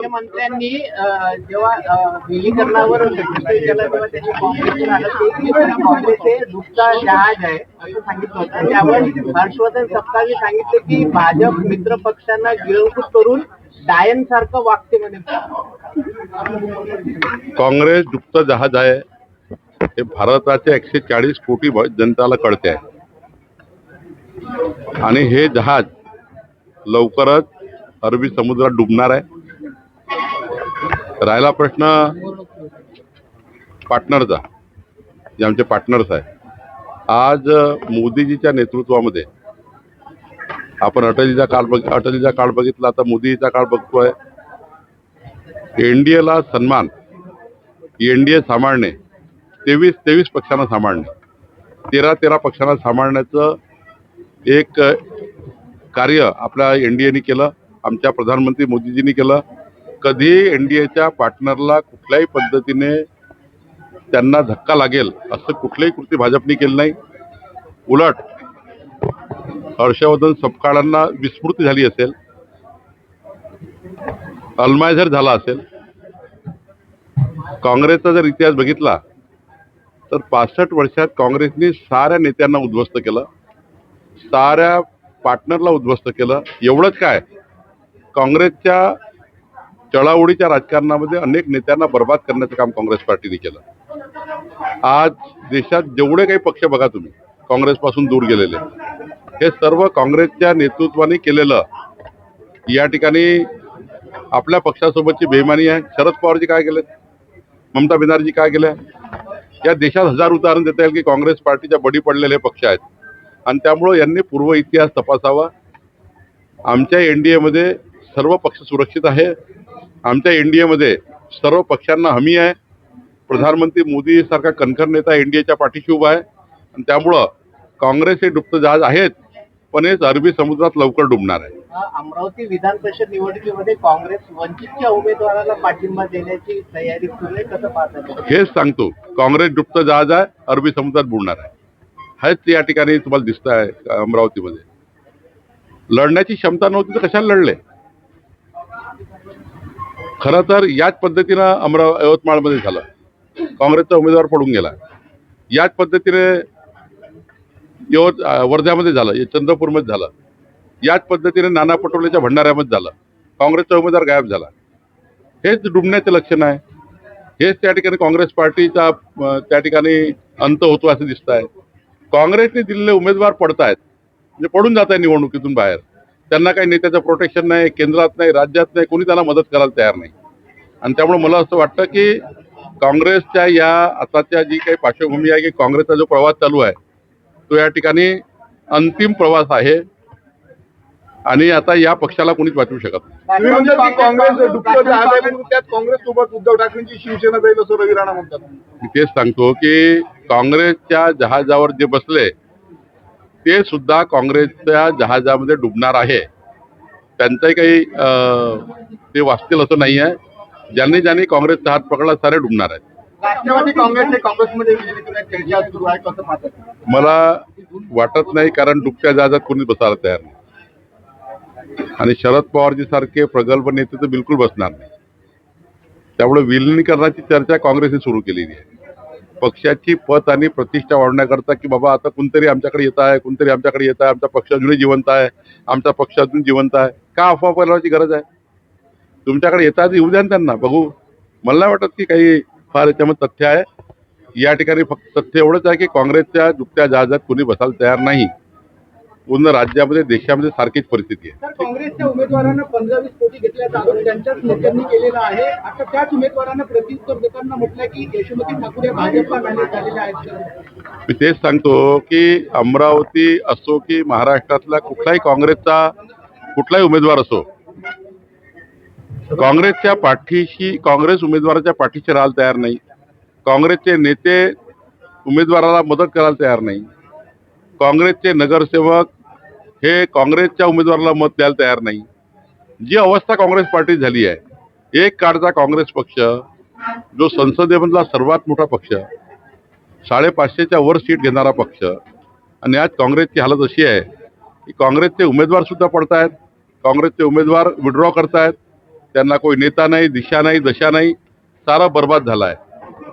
मुख्यमंत्र्यांनी जेव्हा विलीकरणावर केला तेव्हा त्यांनी काँग्रेसवर आलं की काँग्रेस हे दुसरा जहाज आहे असं सांगितलं होतं. त्यावर हर्षवर्धन सपकाळने सांगितले की भाजप मित्र पक्षांना गिळंकृत करून डायन सारखं वागते म्हणे. काँग्रेस दुप्त जहाज आहे हे भारताच्या 140 कोटी जनताला कळते आहे आणि हे जहाज लवकरच अरबी समुद्रात डुबणार आहे. राहिला प्रश्न पार्टनरचा, जे आमचे पार्टनर्स आहे. आज मोदीजीच्या नेतृत्वामध्ये आपण अटलीचा काळ बघितला, आता मोदीचा काळ बघतोय. एनडीएला सन्मान, एनडीए सांभाळणे, 23 पक्षांना सांभाळणे, 13 पक्षांना सांभाळण्याचं एक कार्य आपल्या एनडीएने केलं, आमच्या प्रधानमंत्री मोदीजींनी केलं. कधी एनडीएच्या पार्टनरला कुठल्याही पद्धतीने त्यांना धक्का लागेल असं कुठलंही कृती भाजपने केलं नाही. उलट हर्षवर्धन सपकाळांना विस्मृती झाली असेल, अल्मायझर झाला असेल. काँग्रेसचा जर इतिहास बघितला तर 65 वर्षात काँग्रेसने साऱ्या नेत्यांना उद्ध्वस्त केलं, साऱ्या पार्टनरला उद्ध्वस्त केलं. एवढंच काय, काँग्रेसच्या चळाओढीच्या राजकारणामध्ये अनेक नेत्यांना बर्बाद करण्याचं काम काँग्रेस पार्टीने केलं. आज देशात जेवढे काही पक्ष बघा तुम्ही काँग्रेसपासून दूर गेलेले, हे सर्व काँग्रेसच्या नेतृत्वाने केलेलं या ठिकाणी आपल्या पक्षासोबतची बेईमानी आहे. शरद पवारजी काय केले, ममता बनर्जी काय केल्या, या देशात हजार उदाहरण देता येईल की काँग्रेस पार्टीच्या बडी पडलेले पक्ष आहेत. आणि त्यामुळं यांनी पूर्व इतिहास तपासावा. आमच्या एनडीएमध्ये सर्व पक्ष सुरक्षित आहे. आमच्या एनडीएमध्ये सर्व पक्षांना हमी आहे. प्रधानमंत्री मोदी सारखा कणखर नेता एनडीएच्या पाठीशी उभा आहे. आणि त्यामुळं काँग्रेस हे डुबतं जहाज आहेत, पण हे अरबी समुद्रात लवकर डुबणार आहे. अमरावती विधान परिषद निवडणुकीमध्ये काँग्रेस वंचितच्या उमेदवाराला पाठिंबा देण्याची तयारी सुरू आहे, कसं पाहतात? हेच सांगतो, काँग्रेस डुबतं जहाज आहे, अरबी समुद्रात बुडणार आहे. हेच या ठिकाणी तुम्हाला दिसत आहे. अमरावतीमध्ये लढण्याची क्षमता नव्हती तर कशाला लढले? खरं तर याच पद्धतीनं यवतमाळमध्ये झालं, काँग्रेसचा उमेदवार पडून गेला. याच पद्धतीने वर्ध्यामध्ये झालं, चंद्रपूरमध्ये झालं. याच पद्धतीने नाना पटोलेच्या भंडाऱ्यामध्ये झालं, काँग्रेसचा उमेदवार गायब झाला. हेच डुबण्याचे लक्षण आहे. हेच त्या ठिकाणी काँग्रेस पार्टीचा त्या ठिकाणी अंत होतो असं दिसत आहे. काँग्रेसने दिलेले उमेदवार पडत आहेत, म्हणजे पडून जात आहे निवडणुकीतून बाहेर. त्यांना काही नेत्याचं प्रोटेक्शन नाही, केंद्रात नाही, राज्यात नाही, कोणी त्यांना मदत करायला तयार नाही. आणि त्यामुळे मला असं वाटतं की काँग्रेसच्या या आताच्या जी काही पार्श्वभूमी आहे की काँग्रेसचा जो प्रवास चालू आहे तो या ठिकाणी अंतिम प्रवास आहे आणि आता या पक्षाला कोणीच वाचवू शकत नाही. काँग्रेस सोबत उद्धव ठाकरेंची शिवसेना जाईल असं रवी राणा म्हणतात. मी तेच सांगतो की काँग्रेसच्या जहाजावर जे बसले ते सुद्धा काँग्रेसच्या जहाजामध्ये डुबणार आहे. त्यांचाही काही ते वाचतील असं नाही आहे. ज्यांनी काँग्रेसचा हात पकडला सारे डुबणार आहेत. राष्ट्रवादी काँग्रेसमध्ये चर्चा सुरू आहे, कसं पाहतात? मला वाटत नाही, कारण डुबत्या जहाजात कोणी बसायला तयार नाही आणि शरद पवारजी सारखे प्रगल्भ नेते तर बिलकुल बसणार नाही. त्यामुळे विलिनीकरणाची चर्चा काँग्रेसने सुरू केलेली आहे. पक्षाची पत आणि प्रतिष्ठा वाढवण्याकरता की बाबा आता कोणतरी आमच्याकडे येत आहे, कोणतरी आमच्याकडे येत आहे, आमचा पक्ष अजूनही जिवंत आहे, आमचा पक्ष अजून जिवंत आहे. का अफवा पसरवायची गरज आहे? तुमच्याकडे येतात येऊ द्या त्यांना, बघू. मला नाही वाटत की काही फार याच्यामध्ये तथ्य आहे. या ठिकाणी फक्त तथ्य एवढंच आहे की काँग्रेसच्या डुबत्या जहाजात कोणी बसायला तयार नाही. पूर्ण राज्यामध्ये देशामध्ये सारखीच परिस्थिती आहे. काँग्रेसच्या उमेदवारांना 15-20 कोटी घेतल्याचा आरोप त्यांच्याच नेत्यांनी केलेला आहे. आता त्याच उमेदवारांना प्रत्युत्तर देताना म्हटलं की यशोमती ठाकूर या भाजपला मॅनेज झालेल्या आहेत. मी तेच सांगतो की अमरावती असो की महाराष्ट्रातला कुठलाही काँग्रेसचा कुठलाही उमेदवार असो, काँग्रेसच्या पाठीशी, काँग्रेस उमेदवाराच्या पाठीशी राहायला तयार नाही. काँग्रेसचे नेते उमेदवाराला मदत करायला तयार नाही. काँग्रेसचे नगरसेवक हे काँग्रेसच्या उमेदवाराला मत द्यायला तयार नाही. जी अवस्था काँग्रेस पार्टी झाली आहे, एक काळचा काँग्रेस पक्ष जो संसदेमधला सर्वात मोठा पक्ष, 550च्या वर सीट घेणारा पक्ष, आणि आज काँग्रेसची हालत अशी आहे की काँग्रेसचे उमेदवार सुद्धा पडतायत, काँग्रेसचे उमेदवार विड्रॉ करतायत. त्यांना कोई नेता नाही, दिशा नाही, दशा नाही, सारा बर्बाद झाला आहे.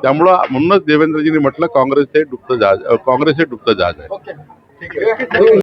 त्यामुळं म्हणूनच देवेंद्रजींनी म्हटलं काँग्रेस हे डुबतं जहाज आहे. ओके ठीक आहे